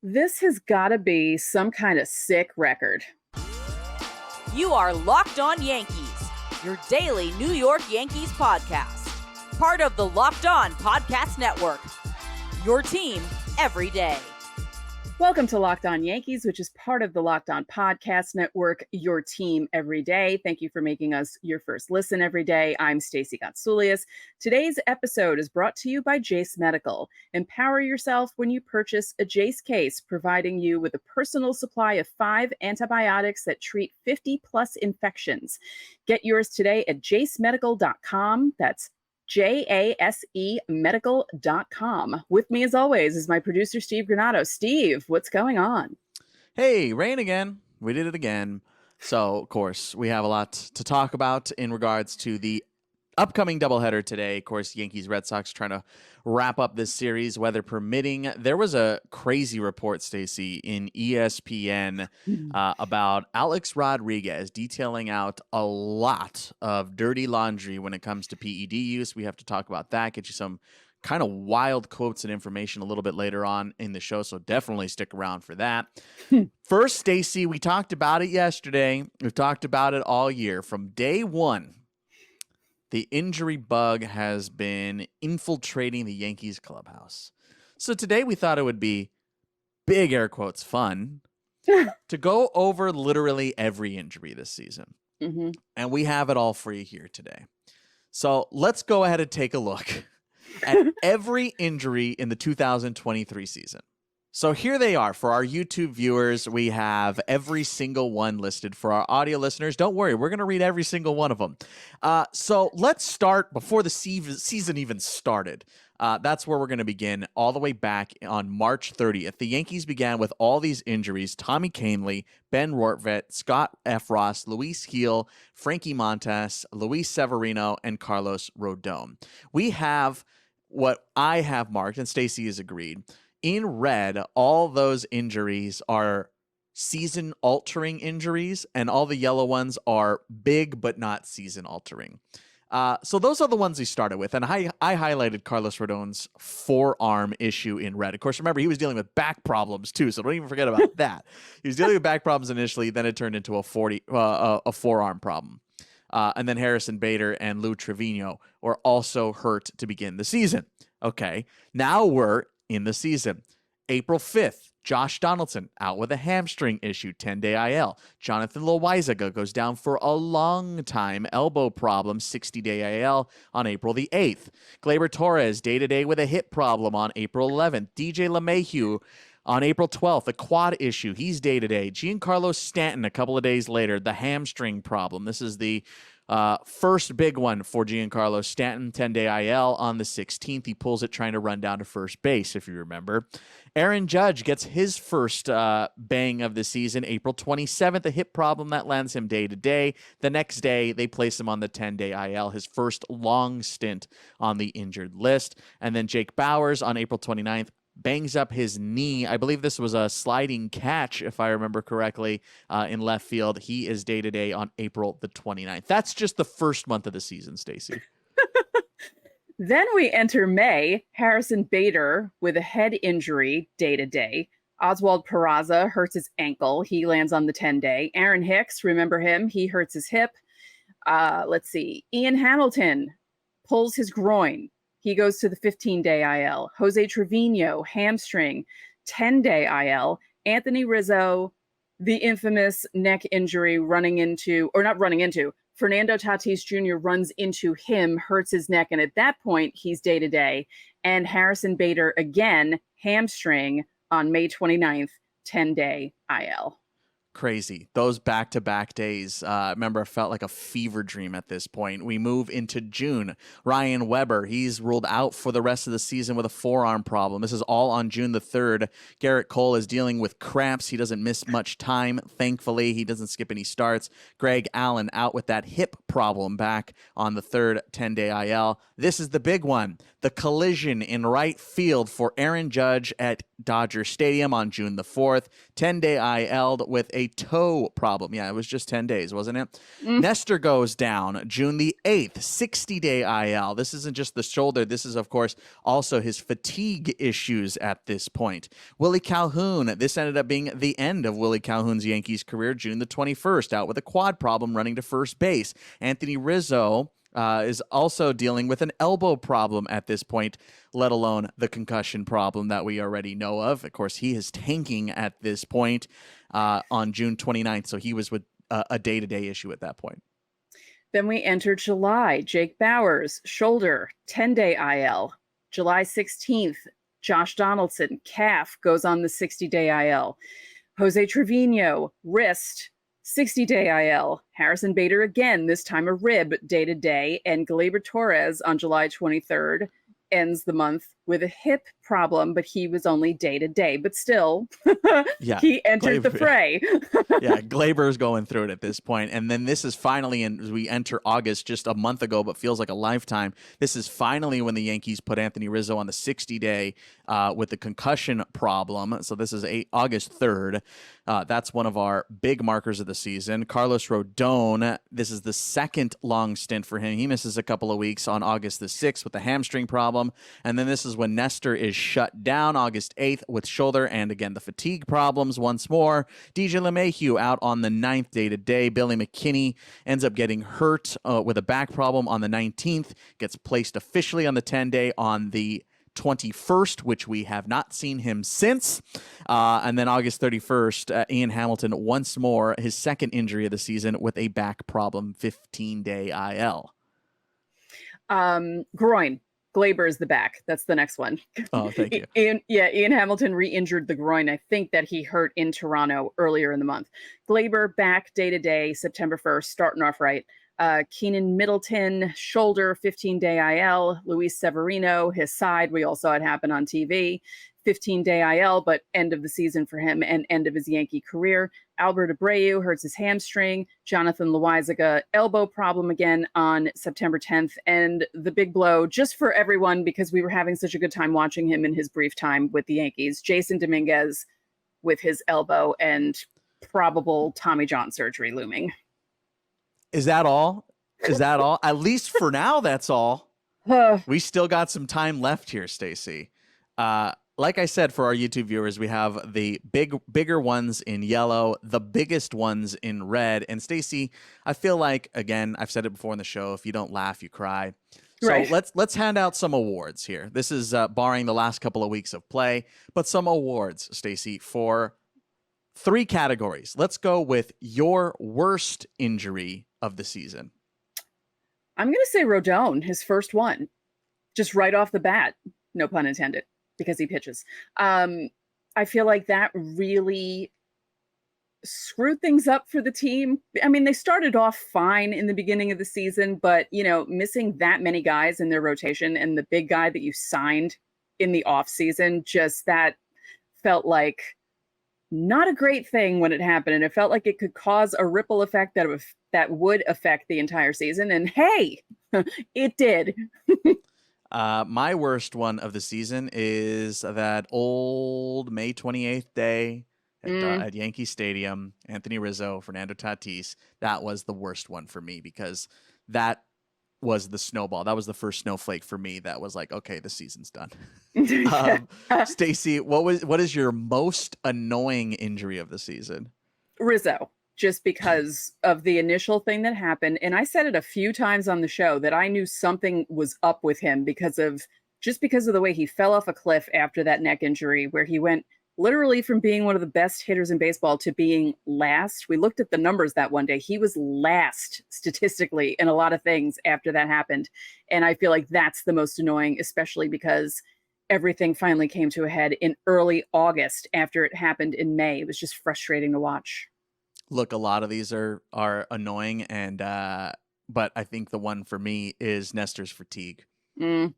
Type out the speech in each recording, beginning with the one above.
This has got to be some kind of sick record. You are Locked On Yankees, your daily New York Yankees podcast. Part of the Locked On Podcast Network, your team every day. Welcome to Locked On Yankees, which is part of the Locked On Podcast Network, your team every day. Thank you for making us your first listen every day. I'm Stacey Gotsoulias. Today's episode is brought to you by Jase Medical. Empower yourself when you purchase a Jase case, providing you with a personal supply of 5 antibiotics that treat 50-plus infections. Get yours today at jasemedical.com. That's JASE medical.com. With me, as always, is my producer, Steve Granato. Steve, what's going on? Hey, rain again. We did it again. So, of course, we have a lot to talk about in regards to the upcoming doubleheader today. Of course, Yankees, Red Sox trying to wrap up this series, weather permitting. There was a crazy report, Stacey, in ESPN about Alex Rodriguez detailing out a lot of dirty laundry when it comes to PED use. We have to talk about that, get you some kind of wild quotes and information a little bit later on in the show, so definitely stick around for that. First, Stacey, we talked about it yesterday. We've talked about it all year. From day one, the injury bug has been infiltrating the Yankees clubhouse. So today we thought it would be, big air quotes, fun to go over literally every injury this season. Mm-hmm. And we have it all for you here today. So let's go ahead and take a look at every injury in the 2023 season. So here they are. For our YouTube viewers, we have every single one listed. For our audio listeners, don't worry, we're going to read every single one of them. So let's start before the season even started. That's where we're going to begin, all the way back on March 30th. The Yankees began with all these injuries: Tommy Kahnle, Ben Rortvedt, Scott Effross, Luis Gil, Frankie Montas, Luis Severino, and Carlos Rodon. We have what I have marked, and Stacey has agreed, in red. All those injuries are season-altering injuries, and all the yellow ones are big but not season-altering. So those are the ones he started with, and I highlighted Carlos Rodon's forearm issue in red. Of course, remember, he was dealing with back problems too, so don't even forget about that. He was dealing with back problems initially, then it turned into a forearm problem. And then Harrison Bader and Lou Trevino were also hurt to begin the season. Okay, now we're in the season. April 5th, Josh Donaldson out with a hamstring issue, 10-day IL. Jonathan Loaizaga goes down for a long time, elbow problem, 60-day IL on April the 8th. Gleyber Torres day-to-day with a hip problem on April 11th. DJ LeMahieu on April 12th, a quad issue. He's day-to-day. Giancarlo Stanton a couple of days later, the hamstring problem. This is the first big one for Giancarlo Stanton, 10-day IL on the 16th. He pulls it trying to run down to first base, if you remember. Aaron Judge gets his first bang of the season, April 27th, a hip problem that lands him day-to-day. The next day, they place him on the 10-day IL, his first long stint on the injured list. And then Jake Bauers on April 29th, bangs up his knee. I believe this was a sliding catch, if I remember correctly, in left field. He is day-to-day on April the 29th. That's just the first month of the season, Stacey. Then we enter May. Harrison Bader with a head injury, day-to-day. Oswald Peraza hurts his ankle. He lands on the 10-day. Aaron Hicks, remember him? He hurts his hip. Let's see. Ian Hamilton pulls his groin. He goes to the 15-day IL. Jose Trevino, hamstring, 10-day IL. Anthony Rizzo, the infamous neck injury Fernando Tatis Jr. runs into him, hurts his neck, and at that point, he's day-to-day. And Harrison Bader, again, hamstring on May 29th, 10-day IL. Crazy. Those back-to-back days, remember, it felt like a fever dream at this point. We move into June. Ryan Weber, he's ruled out for the rest of the season with a forearm problem. This is all on June the 3rd. Garrett Cole is dealing with cramps. He doesn't miss much time, thankfully. He doesn't skip any starts. Greg Allen out with that hip problem back on the 3rd 10-day IL. This is the big one. The collision in right field for Aaron Judge at Dodger Stadium on June the 4th. 10-day IL with a toe problem. Yeah, it was just 10 days, wasn't it? Nestor goes down June the 8th. 60-day IL. This isn't just the shoulder. This is, of course, also his fatigue issues at this point. Willie Calhoun. This ended up being the end of Willie Calhoun's Yankees career. June the 21st, out with a quad problem running to first base. Anthony Rizzo is also dealing with an elbow problem at this point, let alone the concussion problem that we already know of. Of course, he is tanking at this point on June 29th, so he was with a day-to-day issue at that point. Then we enter July. Jake Bauers, shoulder, 10-day IL. July 16th, Josh Donaldson, calf, goes on the 60-day IL. Jose Trevino, wrist, 60-day IL. Harrison Bader again, this time a rib, day-to-day. And Gleyber Torres on July 23rd ends the month with a hip problem, but he was only day-to-day. But still, he entered the fray. Gleyber's going through it at this point. And then this is finally, as we enter August, just a month ago, but feels like a lifetime. This is finally when the Yankees put Anthony Rizzo on the 60-day with the concussion problem. So this is August 3rd. That's one of our big markers of the season. Carlos Rodon, this is the second long stint for him. He misses a couple of weeks on August the 6th with a hamstring problem. And then this is when Nestor is shut down August 8th with shoulder and, again, the fatigue problems once more. DJ LeMahieu out on the 9th day-to-day. Billy McKinney ends up getting hurt with a back problem on the 19th. Gets placed officially on the 10-day on the 21st, which we have not seen him since. And then August 31st, Ian Hamilton once more, his second injury of the season with a back problem, 15-day IL. Groin. Gleyber is the back. That's the next one. Oh, thank you. Ian Hamilton re-injured the groin. I think that he hurt in Toronto earlier in the month. Gleyber back day-to-day, September 1st, starting off right. Keenan Middleton, shoulder, 15-day IL. Luis Severino, his side. We all saw it happen on TV. 15-day IL, but end of the season for him and end of his Yankee career. Albert Abreu hurts his hamstring. Jonathan Loaizaga, elbow problem again on September 10th. And the big blow, just for everyone, because we were having such a good time watching him in his brief time with the Yankees, Jason Dominguez with his elbow and probable Tommy John surgery looming. Is that all? Is that all? At least for now, that's all. We still got some time left here, Stacey. Like I said, for our YouTube viewers, we have the bigger ones in yellow, the biggest ones in red. And Stacey, I feel like, again, I've said it before in the show, if you don't laugh, you cry. So right. let's hand out some awards here. This is barring the last couple of weeks of play, but some awards, Stacey, for 3 categories. Let's go with your worst injury of the season. I'm going to say Rodon, his first one, just right off the bat. No pun intended. Because he pitches. I feel like that really screwed things up for the team. I mean, they started off fine in the beginning of the season, but, missing that many guys in their rotation and the big guy that you signed in the offseason, just that felt like not a great thing when it happened. And it felt like it could cause a ripple effect that would affect the entire season. And hey, it did. My worst one of the season is that old May 28th day at Yankee Stadium, Anthony Rizzo, Fernando Tatis. That was the worst one for me because that was the snowball. That was the first snowflake for me. That was like, okay, the season's done. Stacey, what is your most annoying injury of the season? Rizzo. Just because of the initial thing that happened. And I said it a few times on the show that I knew something was up with him because of the way he fell off a cliff after that neck injury, where he went literally from being one of the best hitters in baseball to being last. We looked at the numbers that one day. He was last statistically in a lot of things after that happened. And I feel like that's the most annoying, especially because everything finally came to a head in early August after it happened in May. It was just frustrating to watch. Look, a lot of these are annoying, and but I think the one for me is Nestor's fatigue.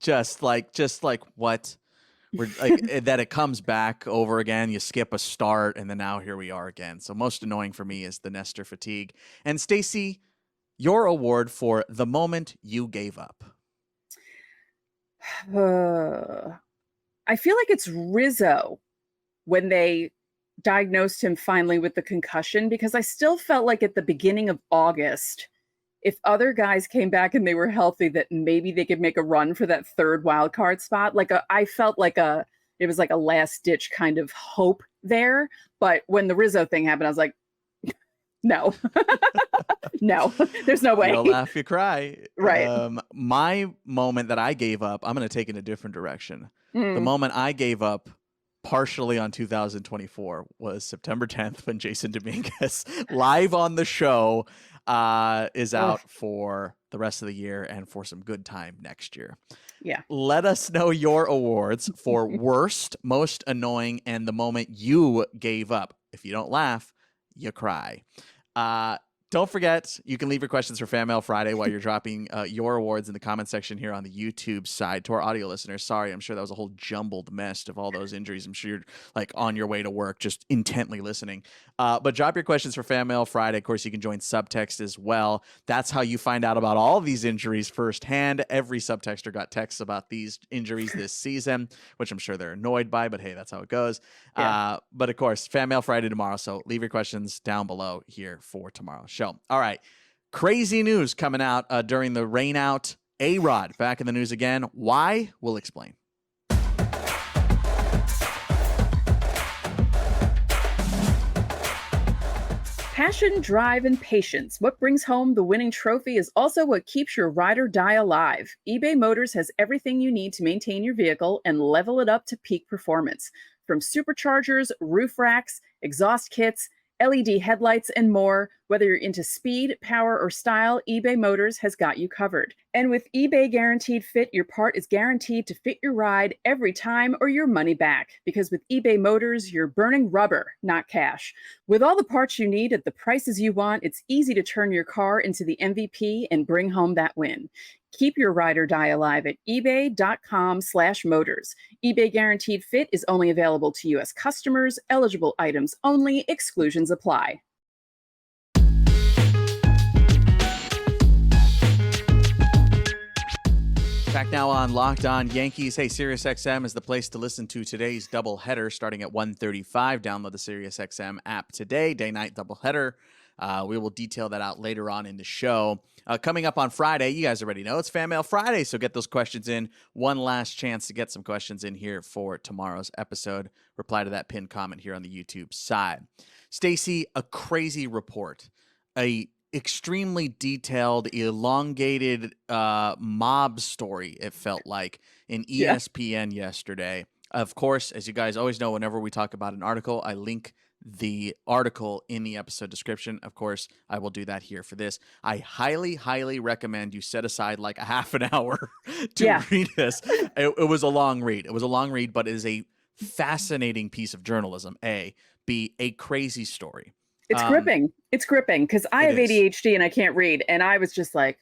Just like what we're like that it comes back over again. You skip a start, and then now here we are again. So most annoying for me is the Nestor fatigue. And Stacey, your award for the moment you gave up. I feel like it's Rizzo. when they diagnosed him finally with the concussion, because I still felt like at the beginning of August, if other guys came back and they were healthy, that maybe they could make a run for that third wild card spot. I felt like it was like a last ditch kind of hope there. But when the Rizzo thing happened, I was like, no, no, there's no way. You laugh, you cry. Right. My moment that I gave up, I'm going to take in a different direction. The moment I gave up partially on 2024 was September 10th when Jason Dominguez live on the show is out for the rest of the year and for some good time next year. Yeah. Let us know your awards for worst, most annoying, and the moment you gave up. If you don't laugh, you cry. Don't forget, you can leave your questions for Fan Mail Friday while you're dropping your awards in the comment section here on the YouTube side. To our audio listeners, sorry, I'm sure that was a whole jumbled mess of all those injuries. I'm sure you're like on your way to work just intently listening. But drop your questions for Fan Mail Friday. Of course, you can join Subtext as well. That's how you find out about all these injuries firsthand. Every subtexter got texts about these injuries this season, which I'm sure they're annoyed by, but hey, that's how it goes. Yeah. But of course, Fan Mail Friday tomorrow. So leave your questions down below here for tomorrow's show. All right. Crazy news coming out during the rain out. A-Rod back in the news again. Why? We'll explain. Passion, drive, and patience. What brings home the winning trophy is also what keeps your ride or die alive. eBay Motors has everything you need to maintain your vehicle and level it up to peak performance. From superchargers, roof racks, exhaust kits, LED headlights, and more. Whether you're into speed, power, or style, eBay Motors has got you covered. And with eBay Guaranteed Fit, your part is guaranteed to fit your ride every time or your money back. Because with eBay Motors, you're burning rubber, not cash. With all the parts you need at the prices you want, it's easy to turn your car into the MVP and bring home that win. Keep your ride or die alive at ebay.com/motors. eBay Guaranteed Fit is only available to U.S. customers. Eligible items only. Exclusions apply. Back now on Locked On Yankees. Hey, SiriusXM is the place to listen to today's doubleheader starting at 1:35. Download the SiriusXM app today. Day-night doubleheader. We will detail that out later on in the show. Coming up on Friday, you guys already know it's Fan Mail Friday, so get those questions in. One last chance to get some questions in here for tomorrow's episode. Reply to that pinned comment here on the YouTube side. Stacey, a crazy report. A extremely detailed, elongated mob story, it felt like, in ESPN yesterday. Of course, as you guys always know, whenever we talk about an article, I link the article in the episode description. Of course, I will do that here for this. I highly, highly recommend you set aside like a half an hour to read this. It was a long read. It was a long read, but it is a fascinating piece of journalism. B, a crazy story. It's gripping. It's gripping because I have ADHD and I can't read. And I was just like,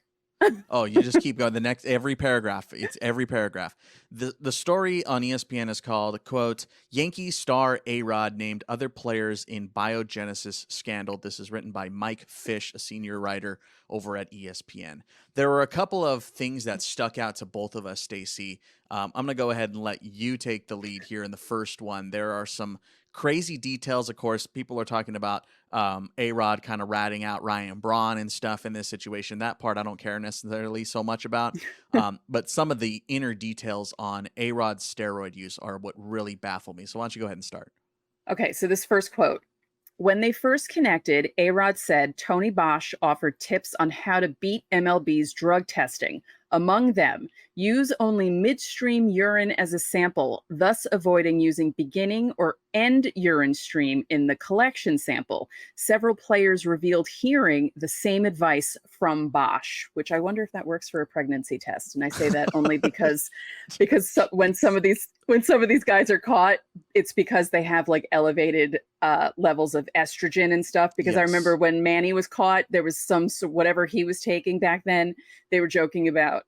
oh, you just keep going. Every paragraph. It's every paragraph. The story on ESPN is called, quote, Yankees star A-Rod named other players in Biogenesis scandal. This is written by Mike Fish, a senior writer over at ESPN. There were a couple of things that stuck out to both of us, Stacey. I'm going to go ahead and let you take the lead here in the first one. There are some crazy details. Of course, people are talking about A-Rod kind of ratting out Ryan Braun and stuff in this situation. That part I don't care necessarily so much about. But some of the inner details on A-Rod's steroid use are what really baffle me. So why don't you go ahead and start? Okay, so this first quote. When they first connected, A-Rod said Tony Bosch offered tips on how to beat MLB's drug testing. Among them, use only midstream urine as a sample, thus avoiding using beginning or end urine stream in the collection sample. Several players revealed hearing the same advice from Bosch, which I wonder if that works for a pregnancy test. And I say that only because when some of these guys are caught, it's because they have like elevated levels of estrogen and stuff. Because I remember when Manny was caught, there was whatever he was taking back then, they were joking about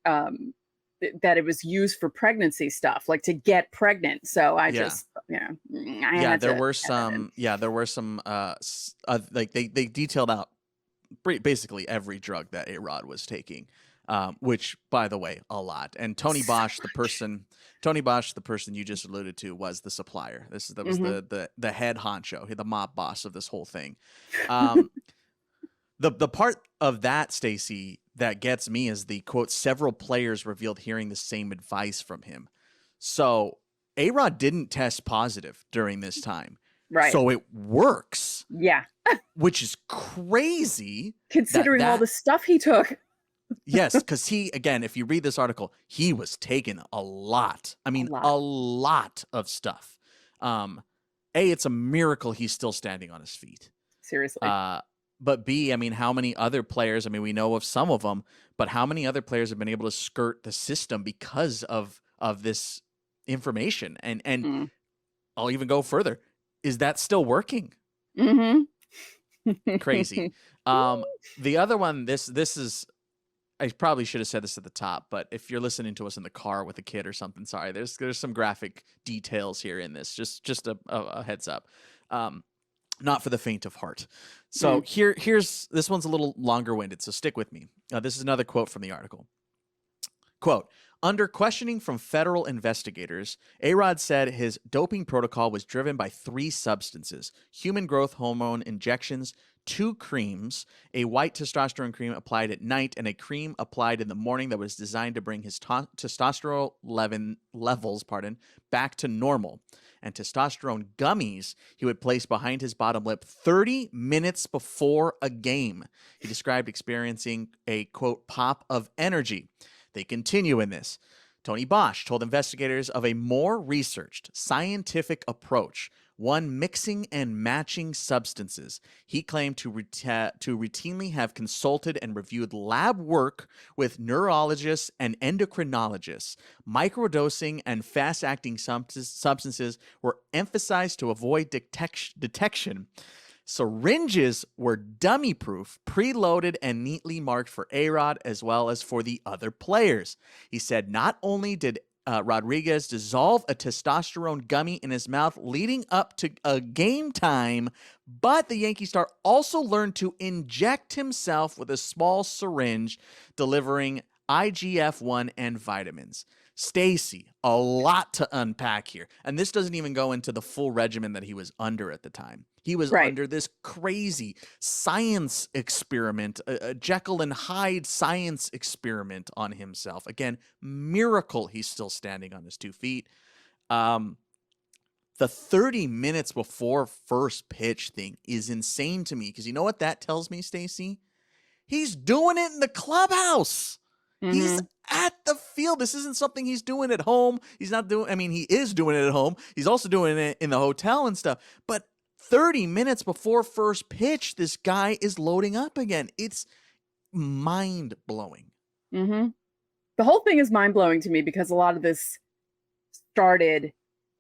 that it was used for pregnancy stuff, like to get pregnant. So I just, there were some like they detailed out basically every drug that A-Rod was taking. which, by the way, a lot. And Tony Bosch, the person you just alluded to, was the supplier. That was the head honcho, the mob boss of this whole thing. The part of that, Stacey, that gets me is the quote, several players revealed hearing the same advice from him. So A-Rod didn't test positive during this time. Right. So it works. Yeah. Which is crazy. Considering all the stuff he took. Yes, because again, if you read this article, he was taking a lot. I mean, a lot of stuff. It's a miracle he's still standing on his feet. Seriously. But B, I mean, how many other players, I mean, we know of some of them, but how many other players have been able to skirt the system because of this information? And I'll even go further. Is that still working? Crazy. The other one, this is, I probably should have said this at the top, but if you're listening to us in the car with a kid or something, sorry, there's some graphic details here in this, just a heads up. Not for the faint of heart. So here's, this one's a little longer winded, so stick with me. This is another quote from the article. Quote, under questioning from federal investigators, A-Rod said his doping protocol was driven by 3 substances: human growth hormone injections, 2 creams, a white testosterone cream applied at night, and a cream applied in the morning that was designed to bring his testosterone levels back to normal. And testosterone gummies he would place behind his bottom lip 30 minutes before a game. He described experiencing a, quote, pop of energy. They continue in this. Tony Bosch told investigators of a more researched, scientific approach, one mixing and matching substances. He claimed to routinely have consulted and reviewed lab work with neurologists and endocrinologists. Microdosing and fast-acting substances were emphasized to avoid detection. Syringes were dummy-proof, preloaded, and neatly marked for A-Rod as well as for the other players. He said not only did Rodriguez dissolve a testosterone gummy in his mouth leading up to a game time, but the Yankee star also learned to inject himself with a small syringe, delivering IGF-1 and vitamins. Stacey, a lot to unpack here. And this doesn't even go into the full regimen that he was under at the time. He was under this crazy science experiment, a Jekyll and Hyde science experiment on himself. Again, miracle he's still standing on his 2 feet. The 30 minutes before first pitch thing is insane to me, because you know what that tells me, Stacey? He's doing it in the clubhouse. He's at the field. This isn't something he's doing at home. He's not doing, I mean, he is doing it at home. He's also doing it in the hotel and stuff. But 30 minutes before first pitch, this guy is loading up again. It's mind-blowing. The whole thing is mind-blowing to me, because a lot of this started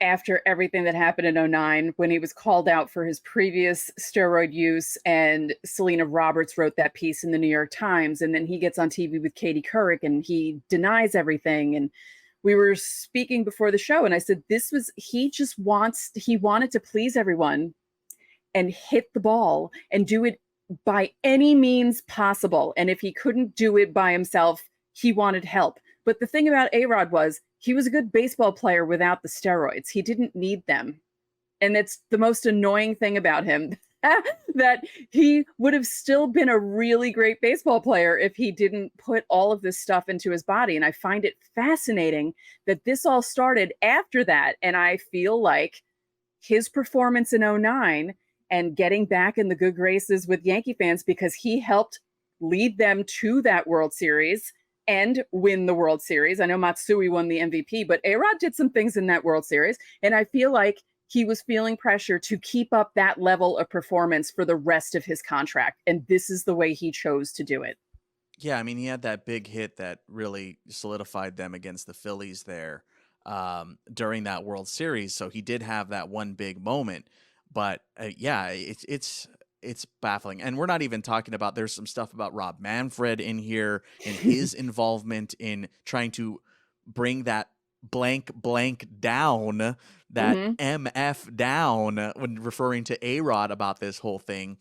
after everything that happened in 2009, when he was called out for his previous steroid use, and Selena Roberts wrote that piece in the New York Times, and then he gets on TV with Katie Couric and he denies everything. And we were speaking before the show, and I said, he wanted to please everyone and hit the ball and do it by any means possible. And if he couldn't do it by himself, he wanted help. But the thing about A-Rod was, he was a good baseball player without the steroids. He didn't need them. And that's the most annoying thing about him, that he would have still been a really great baseball player if he didn't put all of this stuff into his body. And I find it fascinating that this all started after that. And I feel like his performance in 2009 and getting back in the good graces with Yankee fans, because he helped lead them to that World Series and win the World Series. I know Matsui won the MVP, but A-Rod did some things in that World Series. And I feel like he was feeling pressure to keep up that level of performance for the rest of his contract. And this is the way he chose to do it. Yeah, I mean, he had that big hit that really solidified them against the Phillies there during that World Series. So he did have that one big moment. But yeah, it's baffling. And we're not even talking about, there's some stuff about Rob Manfred in here and his involvement in trying to bring that blank down, that MF down, when referring to A-Rod about this whole thing.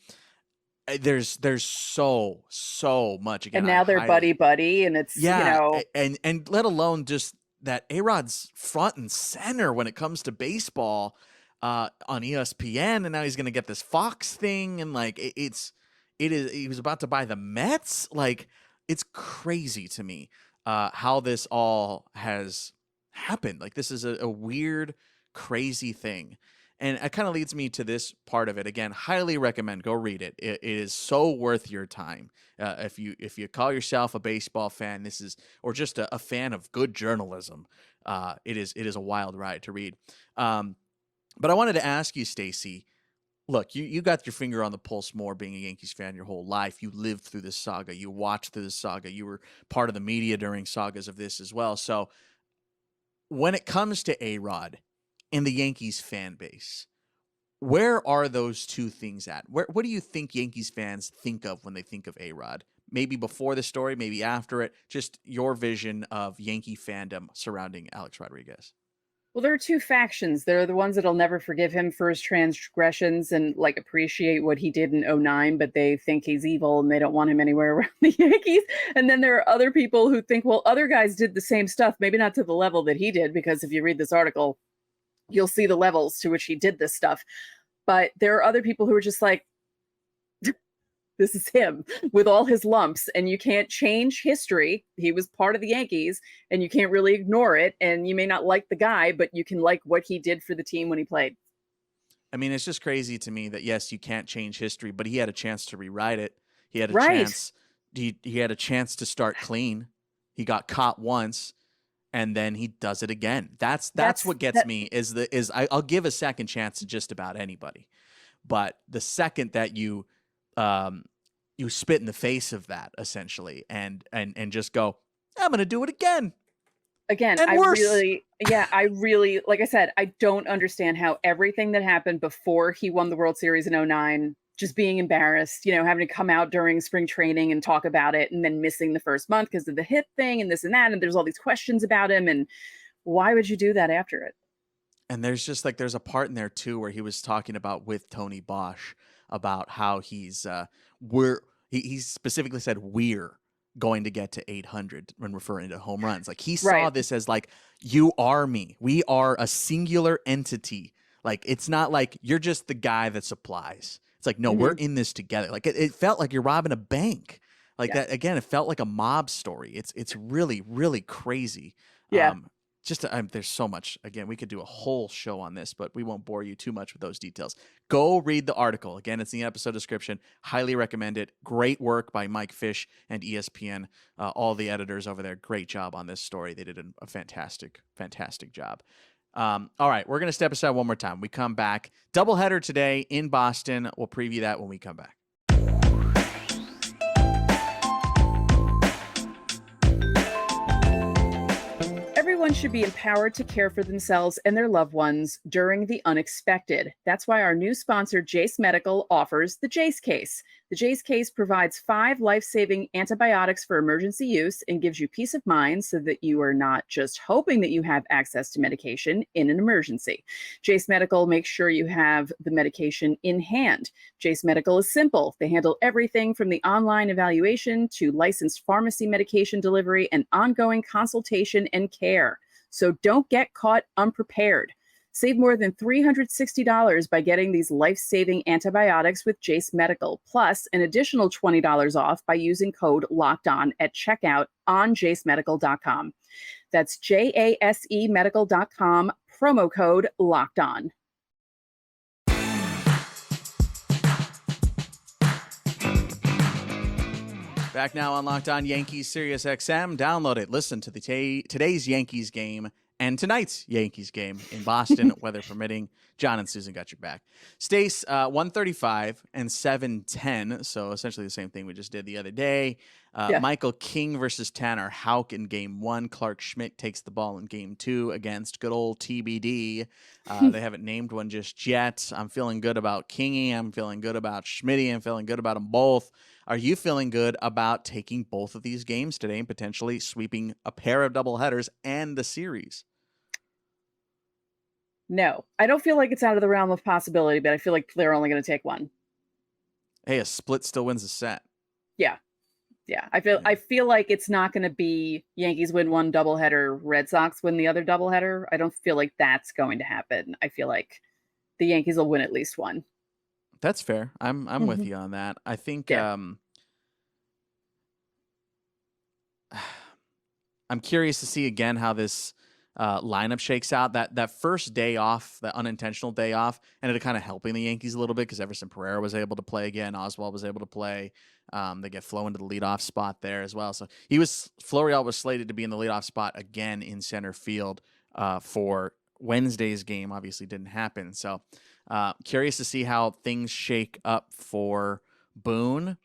there's so much. Again, And I now they're highly, buddy, and it's, yeah, and let alone just that A-Rod's front and center when it comes to baseball on ESPN, and now he's gonna get this Fox thing, and like it is he was about to buy the Mets. Like, it's crazy to me how this all has happened. Like, this is a weird, crazy thing. And it kind of leads me to this part of it. Again, highly recommend, go read it. It is so worth your time. If you call yourself a baseball fan, this is, or just a fan of good journalism, it is a wild ride to read. But I wanted to ask you, Stacey, look, you got your finger on the pulse more being a Yankees fan your whole life. You lived through this saga. You watched through this saga. You were part of the media during sagas of this as well. So when it comes to A-Rod and the Yankees fan base, where are those two things at? What do you think Yankees fans think of when they think of A-Rod? Maybe before the story, maybe after it. Just your vision of Yankee fandom surrounding Alex Rodriguez. Well, there are two factions. There are the ones that'll never forgive him for his transgressions and like appreciate what he did in '09, but they think he's evil and they don't want him anywhere around the Yankees. And then there are other people who think, well, other guys did the same stuff, maybe not to the level that he did, because if you read this article, you'll see the levels to which he did this stuff. But there are other people who are just like, this is him with all his lumps, and you can't change history. He was part of the Yankees, and you can't really ignore it. And you may not like the guy, but you can like what he did for the team when he played. I mean, it's just crazy to me that, yes, you can't change history, but he had a chance to rewrite it. He had a chance. He had a chance to start clean. He got caught once, and then he does it again. That's what gets me is I'll give a second chance to just about anybody, but the second that you spit in the face of that, essentially, and just go, I'm going to do it again. Again, and I worse. I really, like I said, I don't understand how everything that happened before he won the World Series in '09, just being embarrassed, having to come out during spring training and talk about it, and then missing the first month because of the hip thing and this and that. And there's all these questions about him. And why would you do that after it? And there's just like, there's a part in there too where he was talking about with Tony Bosch about how he's he specifically said we're going to get to 800 when referring to home runs. Like, he saw this as like, you are me. We are a singular entity. Like, it's not like you're just the guy that supplies. It's like, no, we're in this together. Like, it felt like you're robbing a bank. Like that again. It felt like a mob story. It's really, really crazy. Yeah. There's so much. Again, we could do a whole show on this, but we won't bore you too much with those details. Go read the article. Again, it's in the episode description. Highly recommend it. Great work by Mike Fish and ESPN. All the editors over there, great job on this story. They did a fantastic, fantastic job. All right, we're going to step aside one more time. We come back. Doubleheader today in Boston. We'll preview that when we come back. Everyone should be empowered to care for themselves and their loved ones during the unexpected. That's why our new sponsor, Jace Medical, offers the Jace Case. The Jace Case provides 5 life-saving antibiotics for emergency use and gives you peace of mind so that you are not just hoping that you have access to medication in an emergency. Jace Medical makes sure you have the medication in hand. Jace Medical is simple. They handle everything from the online evaluation to licensed pharmacy medication delivery and ongoing consultation and care. So don't get caught unprepared. Save more than $360 by getting these life-saving antibiotics with Jace Medical, plus an additional $20 off by using code LOCKEDON at checkout on jacemedical.com. That's JASE medical.com, promo code LOCKEDON. Back now on Locked On Yankees, Sirius XM. Download it. Listen to today's Yankees game and tonight's Yankees game in Boston, weather permitting. John and Susan got your back. Stace, 135 and 710, so essentially the same thing we just did the other day. Michael King versus Tanner Houck in Game 1. Clarke Schmidt takes the ball in Game 2 against good old TBD. They haven't named one just yet. I'm feeling good about Kingy. I'm feeling good about Schmitty. I'm feeling good about them both. Are you feeling good about taking both of these games today and potentially sweeping a pair of doubleheaders and the series? No, I don't feel like it's out of the realm of possibility, but I feel like they're only going to take one. Hey, a split still wins the set. Yeah. I feel like it's not going to be Yankees win one doubleheader, Red Sox win the other doubleheader. I don't feel like that's going to happen. I feel like the Yankees will win at least one. That's fair. I'm with you on that. I think I'm curious to see again how this lineup shakes out. That first day off, that unintentional day off, ended up kind of helping the Yankees a little bit because Everson Pereira was able to play again. Oswald was able to play. They get Flo into the leadoff spot there as well. So Florial was slated to be in the leadoff spot again in center field for Wednesday's game. Obviously didn't happen. So curious to see how things shake up for Boone.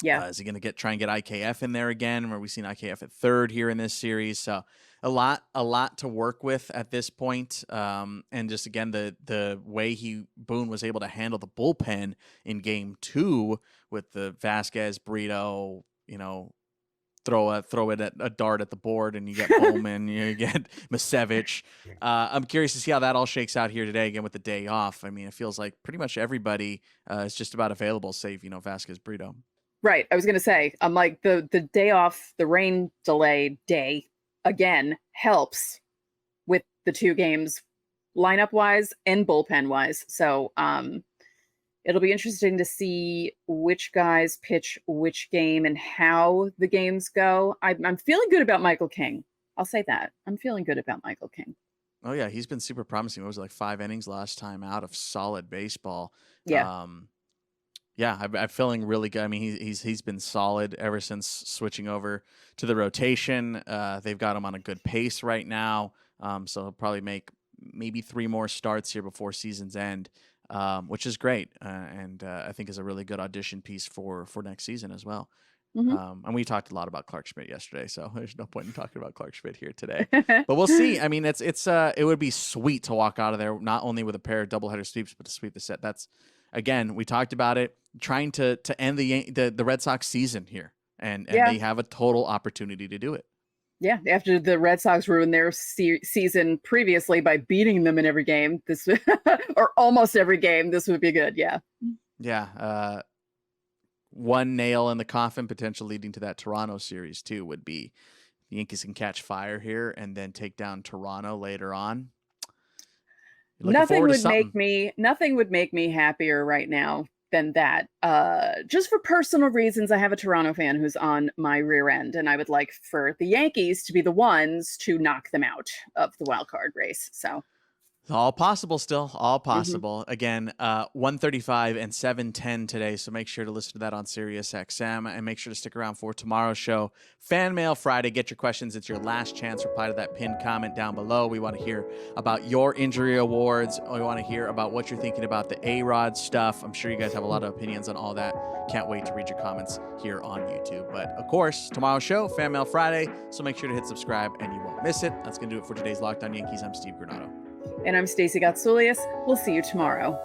Yeah. Is he going to try and get IKF in there again? Where we've seen IKF at third here in this series. So a lot to work with at this point. And just again, the way Boone was able to handle the bullpen in game 2 with the Vasquez, Brito, throw it at a dart at the board, and you get Bowman, you get Misevich. I'm curious to see how that all shakes out here today, again, with the day off. I mean, it feels like pretty much everybody is just about available, save, Vasquez, Brito. Right. I was going to say, I'm like the day off, the rain delay day, again, helps with the 2 games lineup wise and bullpen wise. So it'll be interesting to see which guys pitch which game and how the games go. I'm feeling good about Michael King. I'll say that. I'm feeling good about Michael King. Oh, yeah. He's been super promising. It was like 5 innings last time out of solid baseball. Yeah. Yeah, I'm feeling really good. I mean, he's been solid ever since switching over to the rotation. They've got him on a good pace right now, so he'll probably make maybe 3 more starts here before season's end, which is great, and I think is a really good audition piece for next season as well. Mm-hmm. And we talked a lot about Clarke Schmidt yesterday, so there's no point in talking about Clarke Schmidt here today. But we'll see. I mean, it would be sweet to walk out of there not only with a pair of doubleheader sweeps, but to sweep the set. That's, again, we talked about it, trying to end the Red Sox season here, and they have a total opportunity to do it. Yeah, after the Red Sox ruined their season previously by beating them in every game, this or almost every game, this would be good. Yeah. Yeah. One nail in the coffin, potential leading to that Toronto series too, would be the Yankees can catch fire here and then take down Toronto later on. Nothing would make me happier right now than that. Just for personal reasons, I have a Toronto fan who's on my rear end, and I would like for the Yankees to be the ones to knock them out of the wild card race. So all possible still. All possible. Mm-hmm. Again, 1:35 and 7:10 today, so make sure to listen to that on Sirius XM, and make sure to stick around for tomorrow's show. Fan Mail Friday. Get your questions. It's your last chance. Reply to that pinned comment down below. We want to hear about your injury awards. We want to hear about what you're thinking about the A-Rod stuff. I'm sure you guys have a lot of opinions on all that. Can't wait to read your comments here on YouTube. But, of course, tomorrow's show, Fan Mail Friday, so make sure to hit subscribe and you won't miss it. That's going to do it for today's Locked On Yankees. I'm Steve Granado. And I'm Stacey Gatsoulias. We'll see you tomorrow.